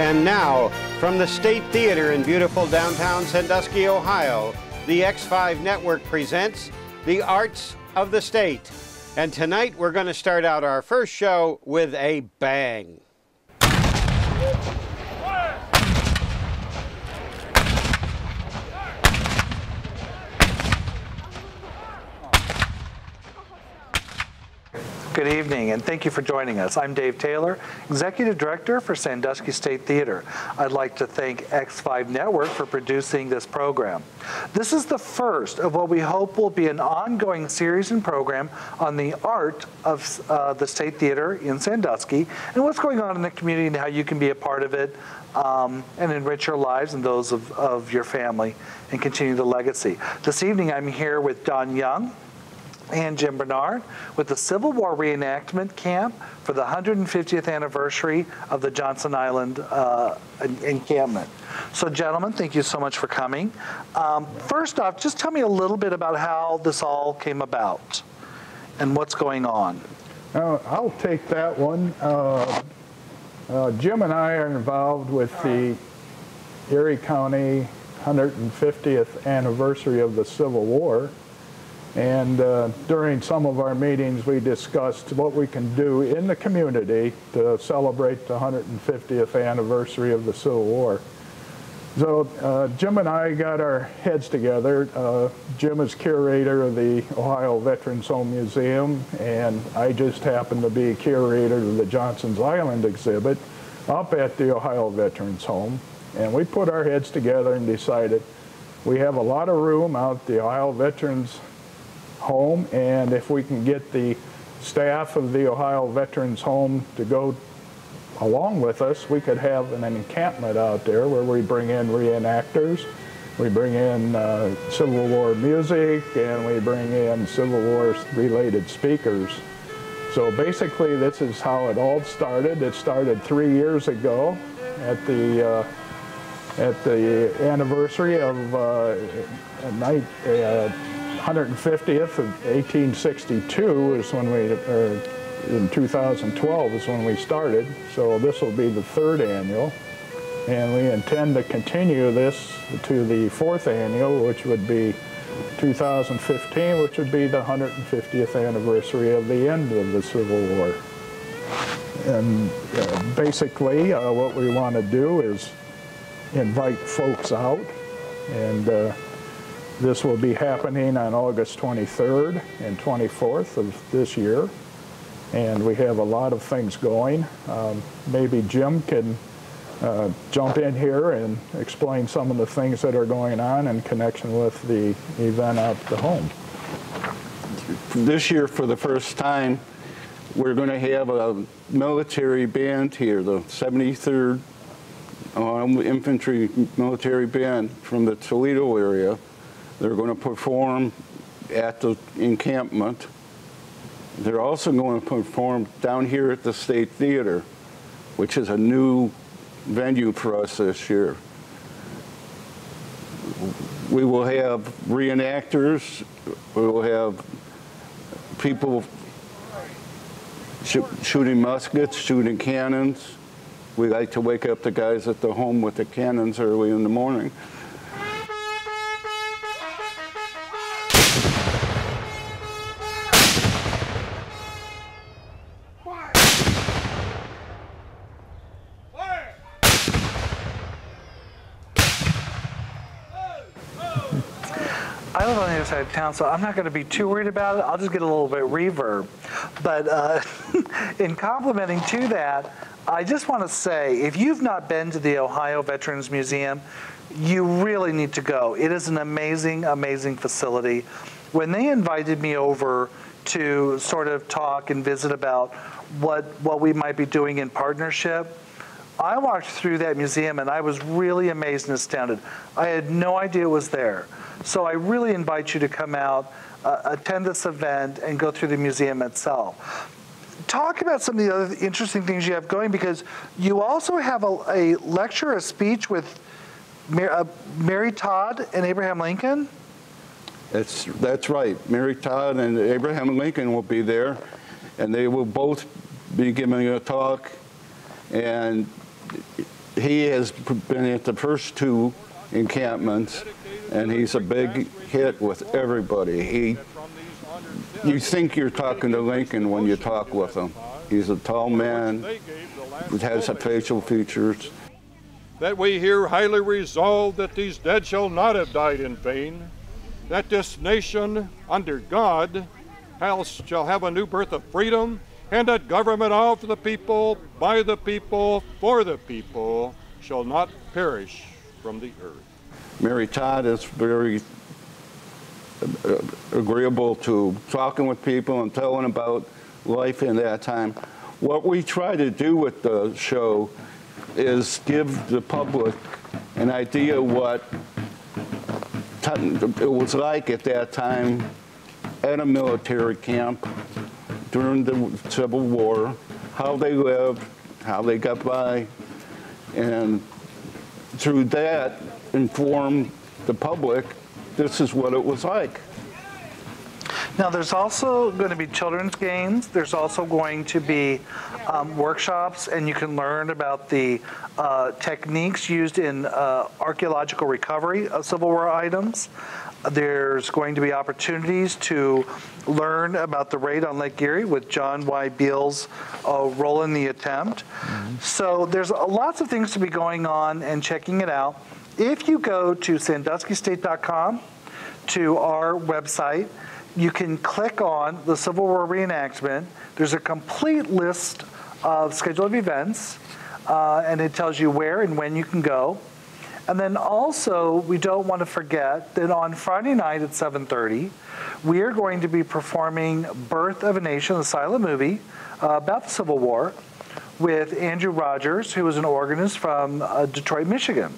And now, from the State Theatre in beautiful downtown Sandusky, Ohio, the X5 Network presents The Arts of the State. And tonight we're going to start out our first show with a bang. Good evening, and thank you for joining us. I'm Dave Taylor, Executive Director for Sandusky State Theatre. I'd like to thank X5 Network for producing this program. This is the first of what we hope will be an ongoing series and program on the art of the State Theatre in Sandusky and what's going on in the community and how you can be a part of it and enrich your lives and those of your family and continue the legacy. This evening I'm here with Don Young and Jim Bernard with the Civil War reenactment camp for the 150th anniversary of the Johnson Island encampment. So gentlemen, thank you so much for coming. First off, just tell me a little bit about how this all came about and what's going on. I'll take that one. Jim and I are involved with the Erie County 150th anniversary of the Civil War. And during some of our meetings, we discussed what we can do in the community to celebrate the 150th anniversary of the Civil War. So Jim and I got our heads together. Jim is curator of the Ohio Veterans Home Museum, and I just happen to be curator of the Johnson's Island exhibit up at the Ohio Veterans Home. And we put our heads together and decided we have a lot of room out at the Ohio Veterans Home, and if we can get the staff of the Ohio Veterans Home to go along with us, we could have an encampment out there where we bring in reenactors, we bring in Civil War music, and we bring in Civil War related speakers. So basically this is how it all started. It started 3 years ago at the anniversary of 150th of 1862 is when we, or in 2012 is when we started. So this will be the 3rd annual. And we intend to continue this to the 4th annual, which would be 2015, which would be the 150th anniversary of the end of the Civil War. And basically what we want to do is invite folks out, and this will be happening on August 23rd and 24th of this year, and we have a lot of things going. Maybe Jim can jump in here and explain some of the things that are going on in connection with the event at the home. This year, for the first time, we're going to have a military band here, the 73rd Infantry Military Band from the Toledo area. They're going to perform at the encampment. They're also going to perform down here at the State Theatre, which is a new venue for us this year. We will have reenactors. We will have people shooting muskets, shooting cannons. We like to wake up the guys at the home with the cannons early in the morning. I live on the other side of town, so I'm not going to be too worried about it. I'll just get a little bit of reverb. But in complimenting to that, I just want to say, if you've not been to the Ohio Veterans Museum, you really need to go. It is an amazing, amazing facility. When they invited me over to sort of talk and visit about what we might be doing in partnership, I walked through that museum and I was really amazed and astounded. I had no idea it was there. So I really invite you to come out, attend this event, and go through the museum itself. Talk about some of the other interesting things you have going, because you also have a lecture, a speech with Mary Todd and Abraham Lincoln. That's right. Mary Todd and Abraham Lincoln will be there, and they will both be giving a talk. And he has been at the first two encampments, and he's a big hit with everybody. You think you're talking to Lincoln when you talk with him. He's a tall man that has facial features. That we here highly resolve that these dead shall not have died in vain, that this nation under God shall have a new birth of freedom, and that government of the people, by the people, for the people, shall not perish from the earth. Mary Todd is very agreeable to talking with people and telling about life in that time. What we try to do with the show is give the public an idea what it was like at that time at a military camp during the Civil War, how they lived, how they got by, and through that inform the public this is what it was like. Now, there's also going to be children's games. There's also going to be workshops, and you can learn about the techniques used in archaeological recovery of Civil War items. There's going to be opportunities to learn about the raid on Lake Erie with John Y. Beale's role in the attempt. So there's lots of things to be going on and checking it out. If you go to sanduskystate.com, to our website, you can click on the Civil War reenactment. There's a complete list of schedule of events, and it tells you where and when you can go. And then also, we don't want to forget that on Friday night at 7:30, we are going to be performing Birth of a Nation, the silent movie about the Civil War, with Andrew Rogers, who is an organist from Detroit, Michigan.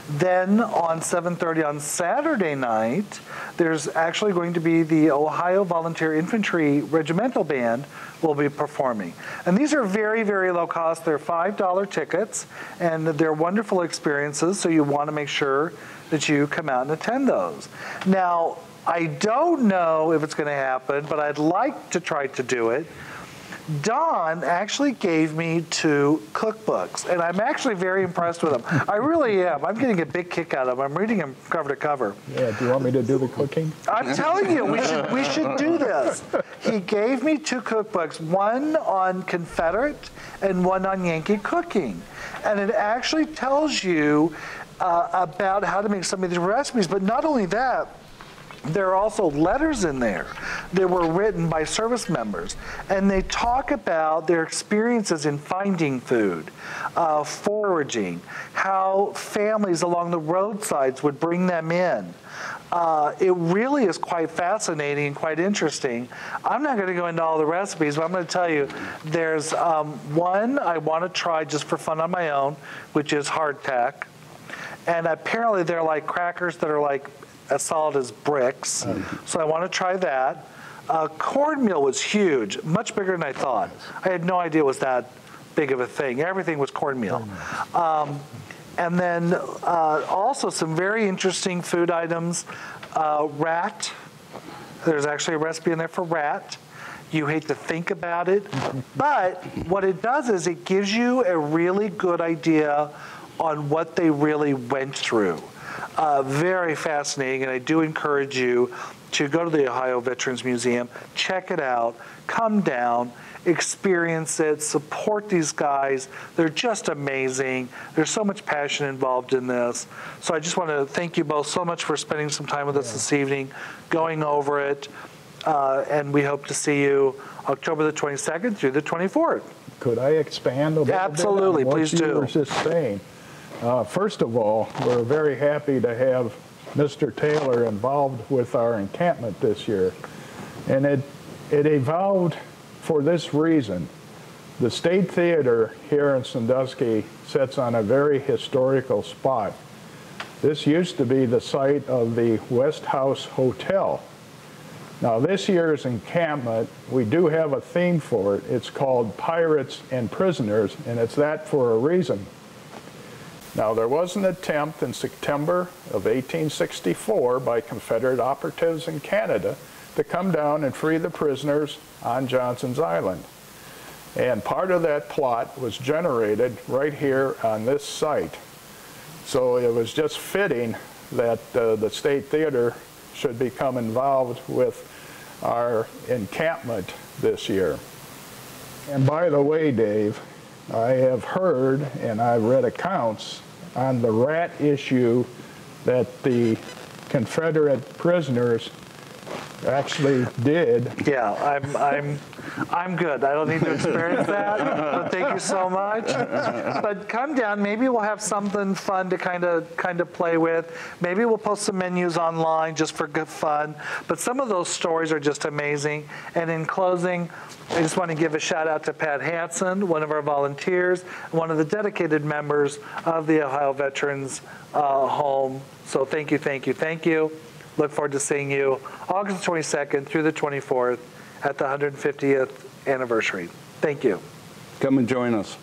Then on 7:30 on Saturday night, there's actually going to be the Ohio Volunteer Infantry Regimental Band will be performing. And these are very, very low cost. They're $5 tickets, and they're wonderful experiences, so you want to make sure that you come out and attend those. Now, I don't know if it's going to happen, but I'd like to try to do it. Don actually gave me 2 cookbooks, and I'm actually very impressed with them. I really am. I'm getting a big kick out of them. I'm reading them cover to cover. Yeah, do you want me to do the cooking? I'm telling you, we should do this. He gave me 2 cookbooks, one on Confederate and one on Yankee cooking. And it actually tells you about how to make some of these recipes, but not only that, there are also letters in there that were written by service members, and they talk about their experiences in finding food, foraging, how families along the roadsides would bring them in. It really is quite fascinating and quite interesting. I'm not going to go into all the recipes, but I'm going to tell you there's one I want to try just for fun on my own, which is hardtack. And apparently they're like crackers that are like as solid as bricks. So I want to try that. Cornmeal was huge, much bigger than I thought. I had no idea it was that big of a thing. Everything was cornmeal. And then also some very interesting food items. Rat. There's actually a recipe in there for rat. You hate to think about it. But what it does is it gives you a really good idea on what they really went through. Very fascinating, and I do encourage you to go to the Ohio Veterans Museum, check it out, come down, experience it, support these guys. They're just amazing. There's so much passion involved in this. So I just want to thank you both so much for spending some time with us this evening, going over it, and we hope to see you October the 22nd through the 24th. Could I expand a little Absolutely, bit on please what you do. were just saying? First of all, we're very happy to have Mr. Taylor involved with our encampment this year. And it evolved for this reason. The State Theatre here in Sandusky sits on a very historical spot. This used to be the site of the West House Hotel. Now, this year's encampment, we do have a theme for it. It's called Pirates and Prisoners, and it's that for a reason. Now, there was an attempt in September of 1864 by Confederate operatives in Canada to come down and free the prisoners on Johnson's Island. And part of that plot was generated right here on this site. So it was just fitting that the State Theater should become involved with our encampment this year. And by the way, Dave, I have heard and I've read accounts on the rat issue that the Confederate prisoners actually did. Yeah, I'm good. I don't need to experience that, but thank you so much. But come down, maybe we'll have something fun to kind of play with. Maybe we'll post some menus online just for good fun. But some of those stories are just amazing. And in closing, I just want to give a shout out to Pat Hansen, one of our volunteers, one of the dedicated members of the Ohio Veterans Home. So thank you, thank you, thank you. Look forward to seeing you August 22nd through the 24th at the 150th anniversary. Thank you. Come and join us.